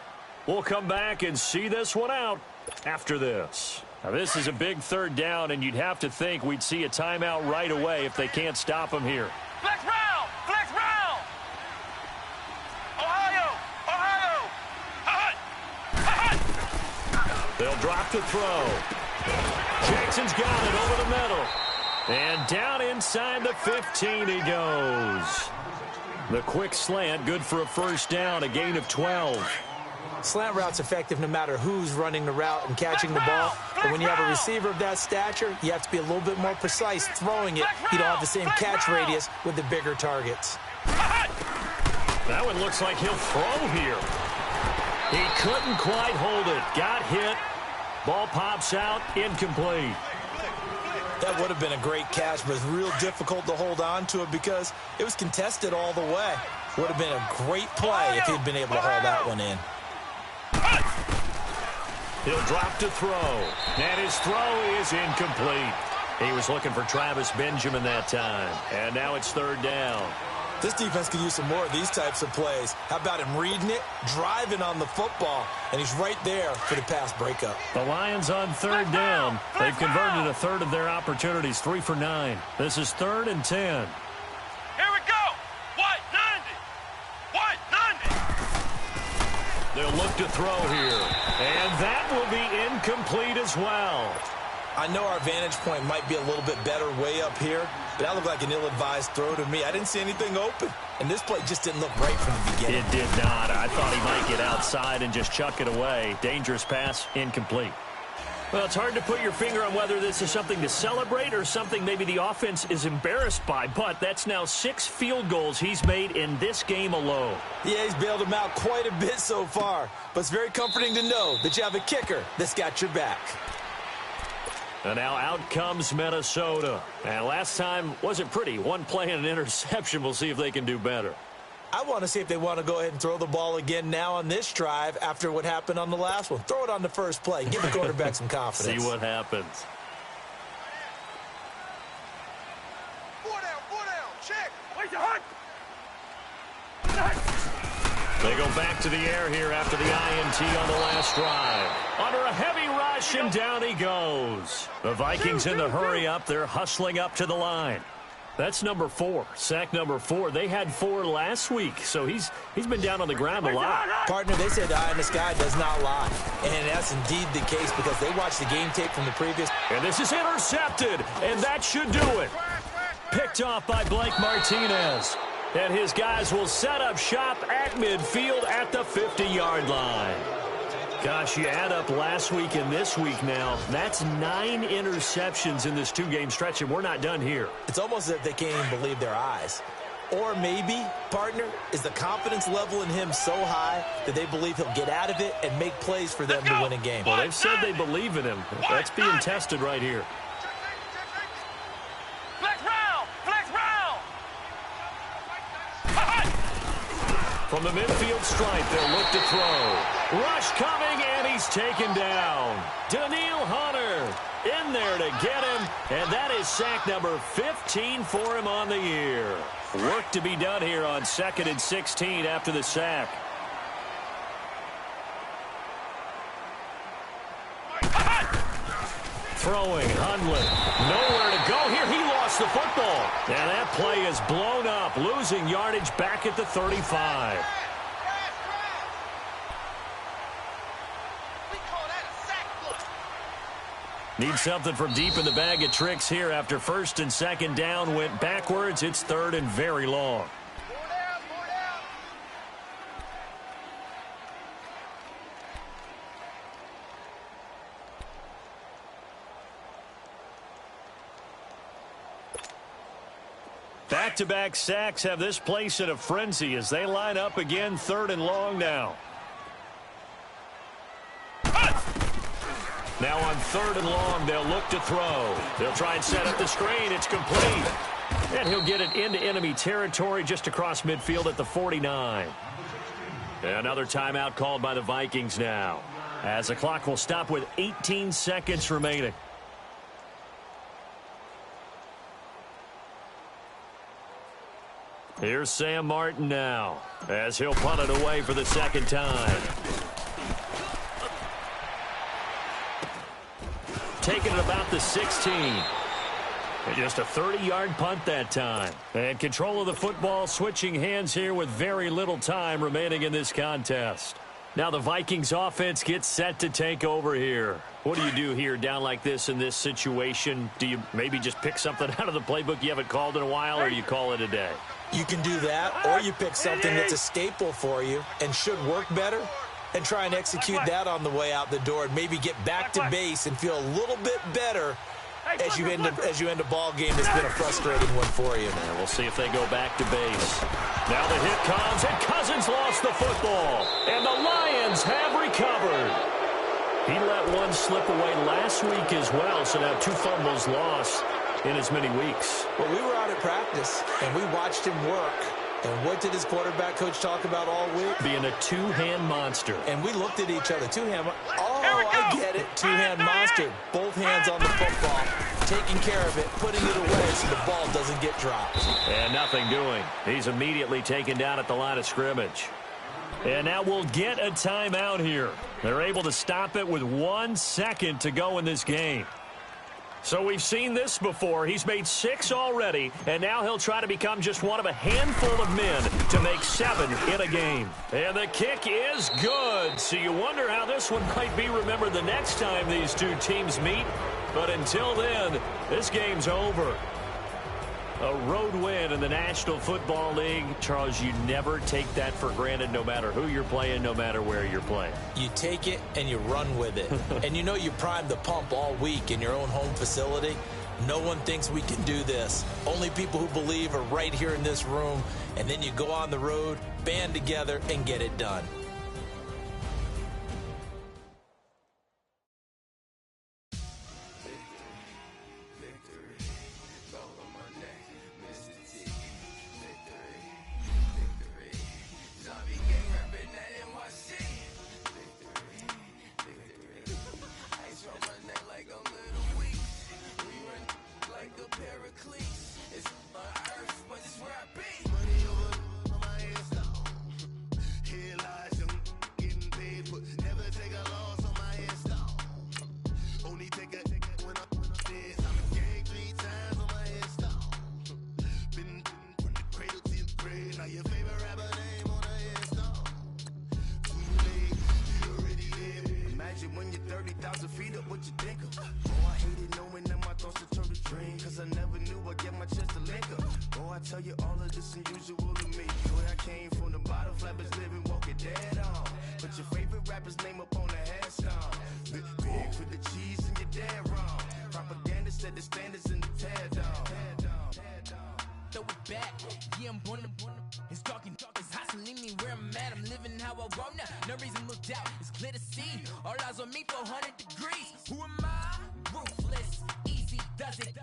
We'll come back and see this one out after this. Now, this is a big 3rd down, and you'd have to think we'd see a timeout right away if they can't stop him here. Flex round! Flex round! Ohio! Ohio! Hut! They'll drop to throw. Jackson's got it over the middle. And down inside the 15 he goes. The quick slant, good for a 1st down, a gain of 12. Slant route's effective no matter who's running the route and catching the ball. But when you have a receiver of that stature, you have to be a little bit more precise throwing it. You don't have the same catch radius with the bigger targets. That one looks like he'll throw here. He couldn't quite hold it. Got hit. Ball pops out, incomplete. That would have been a great catch, but it's real difficult to hold on to it because it was contested all the way. Would have been a great play if he'd been able to haul that one in. He'll drop to throw, and his throw is incomplete. He was looking for Travis Benjamin that time, and now it's 3rd down. This defense could use some more of these types of plays. How about him reading it, driving on the football, and he's right there for the pass breakup. The Lions on 3rd down. They've converted a 1/3 of their opportunities, 3 for 9. This is 3rd and 10. Here we go! What? 90! What? 90! They'll look to throw here, and that will be incomplete as well. I know our vantage point might be a little bit better way up here, but that looked like an ill-advised throw to me. I didn't see anything open, and this play just didn't look right from the beginning. It did not. I thought he might get outside and just chuck it away. Dangerous pass, incomplete. Well, it's hard to put your finger on whether this is something to celebrate or something maybe the offense is embarrassed by, but that's now 6 field goals he's made in this game alone. Yeah, he's bailed him out quite a bit so far, but it's very comforting to know that you have a kicker that's got your back. And now out comes Minnesota. And last time wasn't pretty. 1 play and an interception. We'll see if they can do better. I want to see if they want to go ahead and throw the ball again now on this drive after what happened on the last one. Throw it on the first play. Give the quarterback some confidence. See what happens. 4 down, check! Where's your hunt? They go back to the air here after the INT on the last drive. Under a heavy rush, and down he goes. The Vikings in the hurry up. They're hustling up to the line. That's number 4, sack number 4. They had 4 last week, so he's been down on the ground a lot. Partner, they said the eye in the sky does not lie. And that's indeed the case because they watched the game tape from the previous. And this is intercepted, and that should do it. Picked off by Blake Martinez. And his guys will set up shop at midfield at the 50-yard line. Gosh, you add up last week and this week now. That's 9 interceptions in this 2-game stretch, and we're not done here. It's almost as if they can't even believe their eyes. Or maybe, partner, is the confidence level in him so high that they believe he'll get out of it and make plays for them to win a game. Well, they've said they believe in him. That's being tested right here. Flex round! Flex round! From the midfield stripe, they'll look to throw. Rush coming, and he's taken down. Daniil Hunter in there to get him, and that is sack number 15 for him on the year. Work to be done here on 2nd and 16 after the sack. Throwing, Hundley. Nowhere to go here. He lost the football. And that play is blown up, losing yardage back at the 35. Need something from deep in the bag of tricks here after 1st and 2nd down went backwards. It's 3rd and very long. Back-to-back sacks have this place in a frenzy as they line up again, 3rd and long now. Now on 3rd and long, they'll look to throw. They'll try and set up the screen. It's complete. And he'll get it into enemy territory just across midfield at the 49. Another timeout called by the Vikings now, as the clock will stop with 18 seconds remaining. Here's Sam Martin now, as he'll punt it away for the 2nd time. Taking it about the 16. And just a 30-yard punt that time. And control of the football switching hands here with very little time remaining in this contest. Now the Vikings offense gets set to take over here. What do you do here down like this in this situation? Do you maybe just pick something out of the playbook you haven't called in a while, or you call it a day? You can do that, or you pick something that's a staple for you and should work better, and try and execute that on the way out the door and maybe get back to base and feel a little bit better as you end a ball game that's been a frustrating one for you. And we'll see if they go back to base. Now the hit comes, and Cousins lost the football. And the Lions have recovered. He let one slip away last week as well, so now 2 fumbles lost in as many weeks. Well, we were out at practice, and we watched him work. And what did his quarterback coach talk about all week? Being a two-hand monster. And we looked at each other. Two-hand. Oh, I get it. Two-hand monster. Both hands on the football. Taking care of it. Putting it away so the ball doesn't get dropped. And nothing doing. He's immediately taken down at the line of scrimmage. And now we'll get a timeout here. They're able to stop it with 1 second to go in this game. So we've seen this before. He's made 6 already, and now he'll try to become just one of a handful of men to make 7 in a game. And the kick is good. So you wonder how this one might be remembered the next time these two teams meet. But until then, this game's over. A road win in the National Football League. Charles, you never take that for granted, no matter who you're playing, no matter where you're playing. You take it and you run with it. And you know you primed the pump all week in your own home facility. No one thinks we can do this. Only people who believe are right here in this room. And then you go on the road, band together, and get it done. it back. Yeah, I'm born to. It's dark and it's hot, so leave me where I'm at. I'm living how I want now. No reason to look out. It's clear to see. All eyes on me, 400 degrees. Who am I? Ruthless. Easy does it.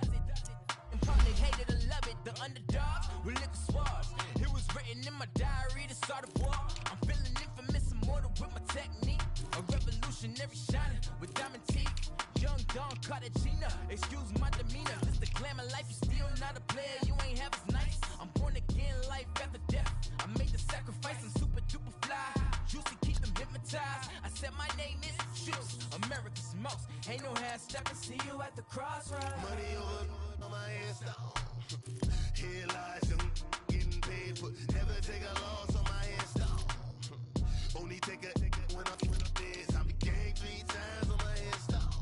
In public, hated or love it. The underdogs with liquor swabs. It was written in my diary to start a war. I'm feeling infamous, immortal with my technique. A revolutionary shining with diamond teeth. Young Don Cartagena, excuse my demeanor. This the glamour life, you still not a player. You ain't half as nice. I'm born again, life after death. I made the sacrifice, I'm super duper fly. Juicy, keep them hypnotized. I said my name is Juice, America's most. Ain't no half stepping, see you at the crossroads. Money over on my hands down. Here lies young, getting paid for. Never take a loss on my hands down. Only take a when I'm dead. I be gang 3 times on my hands down.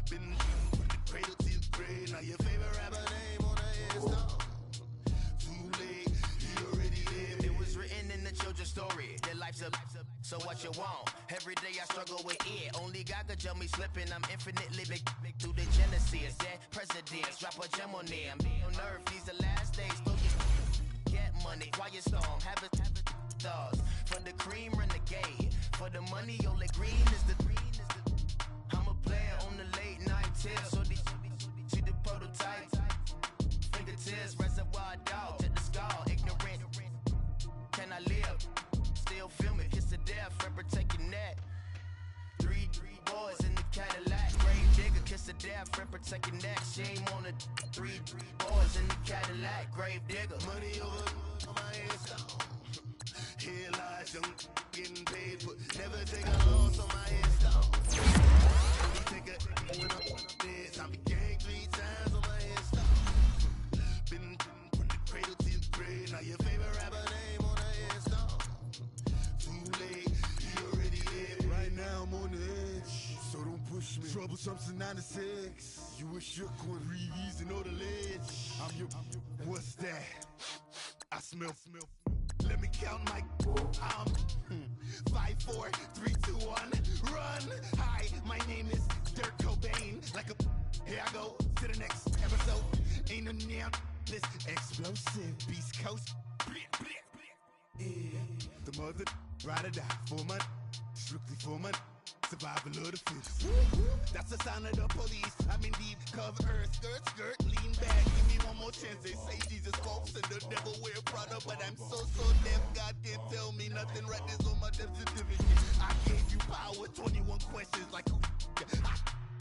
Been from the cradle to the grave. Now your favorite rapper name on the hands down. Too late, he already lived. It was written in the children's story. Their life's up, so what you want? Every day I struggle with it. Only God could jump me slipping. I'm infinitely big through the genesis. Dead presidents, drop a gem on them. On earth, these the last days. Throw your get money, quiet storm. Have it stars. For the cream, renegade. For the money, only green is the green. I'm a player on the late night tip. So these see the prototype. Fingertips, reservoir dog to the skull. Ignorant. Can I live? Still film it. Kiss to death, friend, protect your neck. Three boys in the Cadillac. Grave digger, kiss to death, friend, protect your neck. Shame on the three boys in the Cadillac. Grave digger. Money over on my hands down. Here lies young, getting paid for. Never take a loss on my hands down. Only take a when I'm dead. I be gang 3 times on my hands down. Been from the cradle to the grave. Now your favorite rapper name on the hands down. Too late, he already lived. Right now I'm on the edge, so don't push me. Troublesome since 96. You wish you could breathe and know the ledge. I'm your, what's that? I smell. Let me count my 5, 4, 3, 2, 1. Run. Hi, my name is Dirk Cobain. Like a here I go to the next episode. Ain't no damn this explosive Beast Coast. Yeah. The mother ride or die for my strictly for my survival of the fittest. That's the sign of the police. I'm in deep cover earth, skirt, lean back. Give me one more chance. They say Jesus walks and the devil wear Prada, but I'm so deaf. God can't tell me nothing. Right this on my death certificate. I gave you power. 21 questions like who?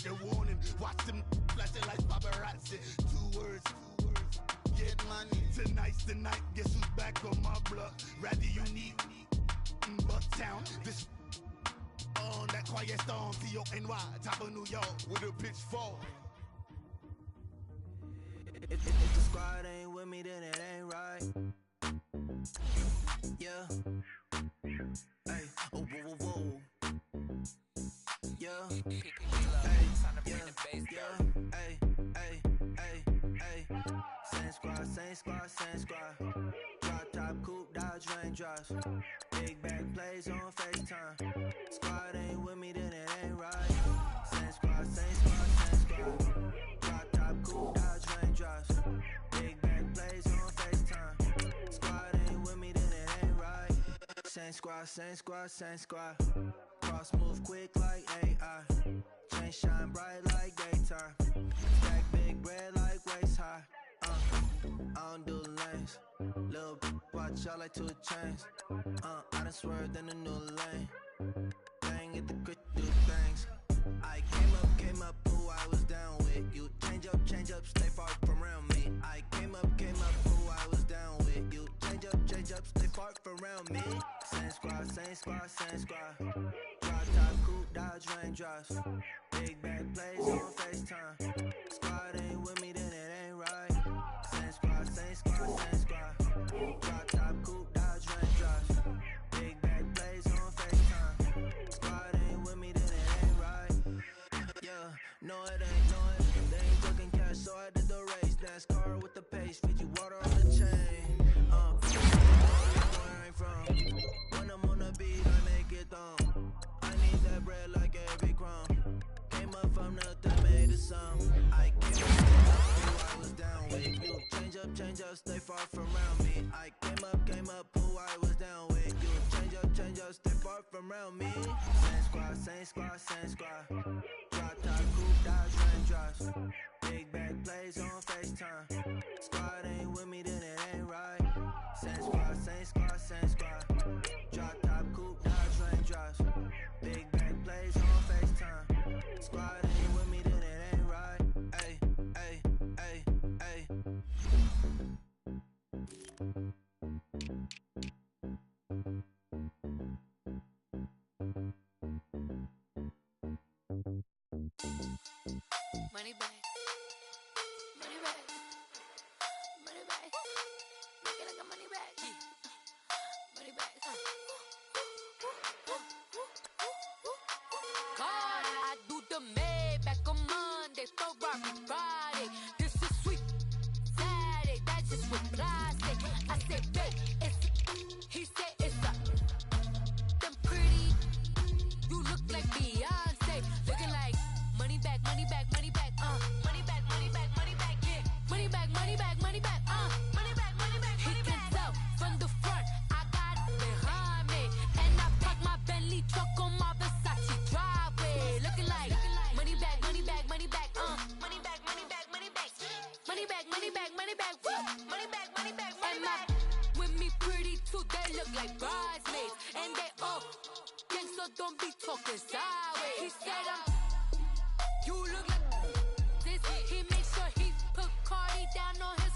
They're warning. Watch them flashing like paparazzi. 2 words. Get money. Tonight's the night. Guess who's back on my block? Rather unique. Bucktown. This. On that quiet storm, T-O-N-Y, top of New York, with a pitchfork. If the squad ain't with me, then it ain't right. Yeah. Hey, oh, whoa, whoa, whoa. Yeah. Hey, yeah. Hey, hey, hey, hey. Same squad. Drop top, coupe, Dodge raindrops. Big back plays on FaceTime. Squad ain't with me, then it ain't right. Same squad. Drop top, coupe, Dodge raindrops. Big back plays on FaceTime. Squad ain't with me, then it ain't right. Same squad. Cross move quick like AI. Chain shine bright like daytime. Stack big bread like waist high. I don't do lanes. Little watch out like 2 chains. I done swerved in a new lane. Bang at the grit, do things. I came up, who I was down with. You change up, stay far from around me. I came up, who I was down with. You change up, stay far from around me. Same squad. Drop top, coupe, Dodge raindrops. Big back plays on FaceTime. Squad ain't with me, then it ain't right. Same squad. Drop top, coupe, Dodge raindrops. Big back plays on FaceTime. Squad ain't with me, then it ain't right. Yeah, no it ain't. They ain't talking cash, so I did the race. NASCAR with the pace, feed you water on the chain. Where I ain't from. When I'm on the beat, I make it thumb. I need that bread like every crumb. Came up from nothing, made it some. I from around me. Same squad, same squad, same squad. Drop top, coupe, Dodge Ram drives. Big back plays on FaceTime. Squad ain't with me, then it ain't right. Same squad, same squad, same squad. Drop top, coupe, Dodge Ram drives. Big back plays on FaceTime. Squad ain't with me, then it ain't right. Ay, ay, ay, ay. Money back. Money back. Money back. Make it like a money back. Money back. God, I do the Maybach on Monday, Ferrari Friday. This is sweet Saturday, that's just with plastic. I say, babe, it's he said it's a them pretty. You look like Beyonce, looking like money back, money back, money back, money back, money back, money back, yeah. Money back, money back, money back, money back, money back, money back. He can tell from the front, I got it behind me, and I park my Bentley truck on my Versace driveway, looking like money back, money back, money back, money back, money back, money back, money back, money back, money back, woo, money back, money back, money back. With me pretty too, they look like bridesmaids, and they all gang, so don't be talking sideways. He said you look like this. He makes sure he put Cardi down on his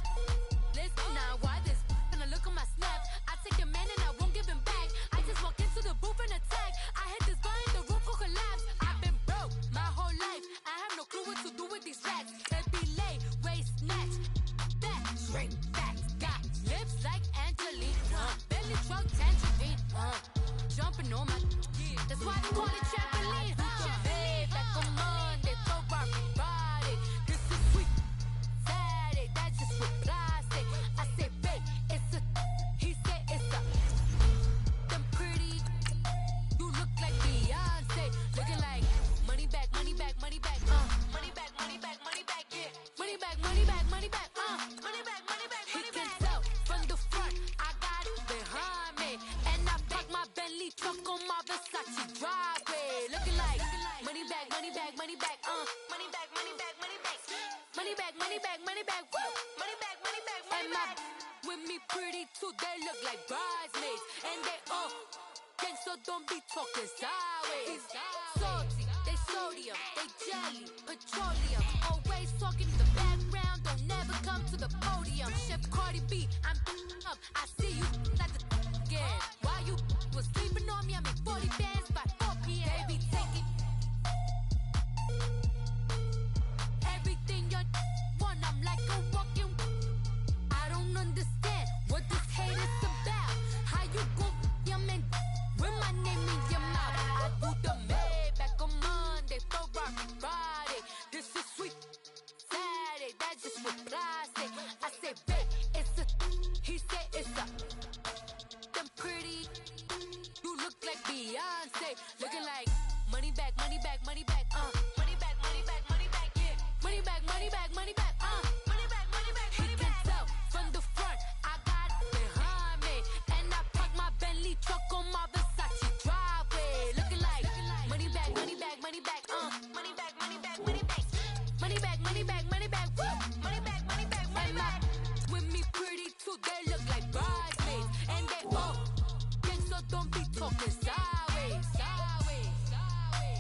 list. Now why this? When I look at my snap, I take your man and I won't give him back. I just walk into the booth and attack. I hit this guy in the roof will collapse. I've been broke my whole life. I have no clue what to do with these racks. It be late, waist snatch, that straight facts. Got lips like Angelina, belly truck tangerine, jumping on my. That's why they call it trampoline. Back on Monday, Ferrari Friday. This is sweet Saturday, that's just with plastic. I say, babe, it's a. He said it's a. Them pretty. You look like Beyonce, looking like money back, money back, money back, money back, money back, money back, yeah. Money back, money back, money back, money back, money back. He can tell from the front, I got it behind me, and I park my Bentley truck on my Versace driveway, looking like money back, money back, money back, money back, money back, money back, money back, money back, money back, woo, money back, money back, money back. With me pretty too, they look like bridesmaids, and they all gang, so don't be talking sideways. Salty, they sodium, they jelly, petroleum. Always talking in the background, don't never come to the podium. Chef Cardi B, I'm up, I see you like the again. Why you was sleeping on me? I make 40 bands by 4 p.m. They be taking everything you want. I'm like a walking. I don't understand what this hate is about. How you gon' your man with my name in your mouth? I do the Maybach on Monday, Ferrari Friday. This is sweet Saturday, that's just with plastic. I say, babe, it's a. He said it's a. Them pretty. You look like Beyonce, looking like money back, money back, money back, money back, money back, money back, yeah. Money back, money back, money back, money back, money back, money back. He can tell from the front, I got it behind me, and I park my Bentley truck on my Versace driveway, looking like money back, money back, money back, money back, money back, money back, money back, money back, money back, woo, money back, money back, money back. With me pretty too, they look like bridesmaids, and they all gang, so don't be talking sideways, sideways, sideways.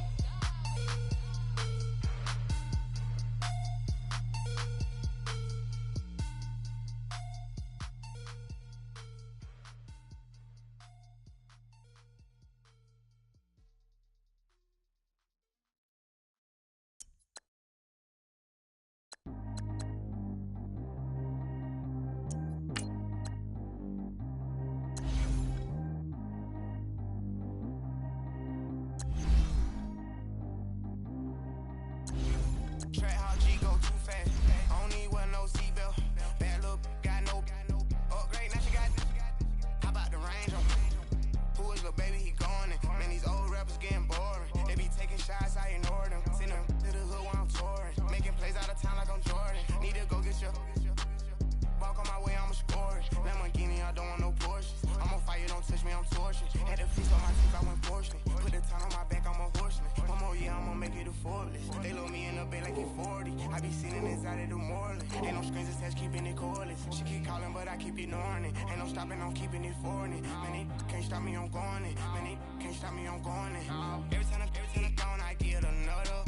Forbes. They load me in the bed like he 40. I be sitting inside of the Moreland. Ain't no strings attached, keeping it cordless. She keep calling, but I keep ignoring it. Ain't no stopping, I'm keeping it foreign it. Man, they can't stop me, I'm going it. Man, they can't stop me, I'm going it. Every time I'm gone, I get another.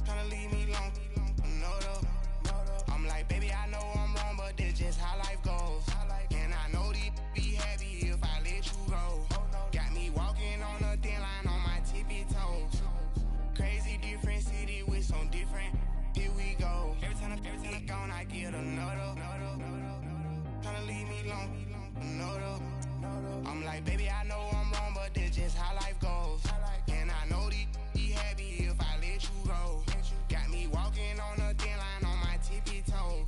Tryna leave me alone, another. I'm like, baby, I know I'm wrong, but this just how life goes. And I know these be happy if I let you go. Got me walking on a thin line on my tippy toes. Crazy different city with some different. Here we go. Every time I'm gone, I get another. Tryna leave me alone, another. I'm like, baby, I know I'm wrong, but this just how life goes. And I know these be happy if I let you go. Got me walking on a thin line on my tippy toes.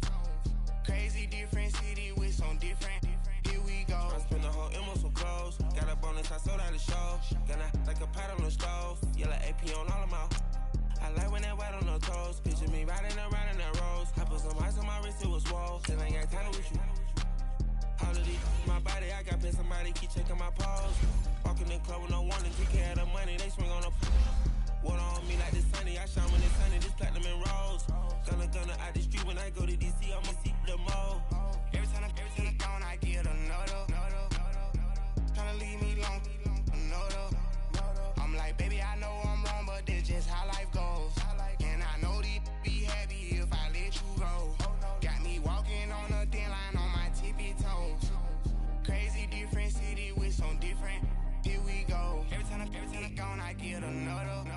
Crazy different city with some different. Here we go. I spent the whole M on some clothes. Got a bonus, I sold out the show. Got like a pot on the stove. Yellow AP on all of my. I like when that white on the toes. Picture me riding around in that rose. I put some ice on my wrist, it was swole. Still ain't got time with you. All of these, my body, I got paid somebody keep checking my pose. Walking in the club with no warning, take care of the money, they swing on the. Water on me like the sunny, I shine when it's sunny, this platinum and rose. Gonna out the street when I go to DC, I'ma see the mode. Every time I'm gone, I get another. Tryna leave me alone, another. I'm like, baby, I know I'm wrong, but this just how life goes. And I know these be happy if I let you go. Got me walking on a thin line on my tippy toes. Crazy different city with some different. Here we go. Every time I'm gone, I get another.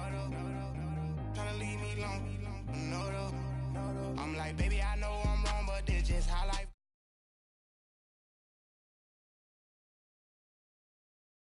Tryna leave me alone, another. I'm like, baby, I know I'm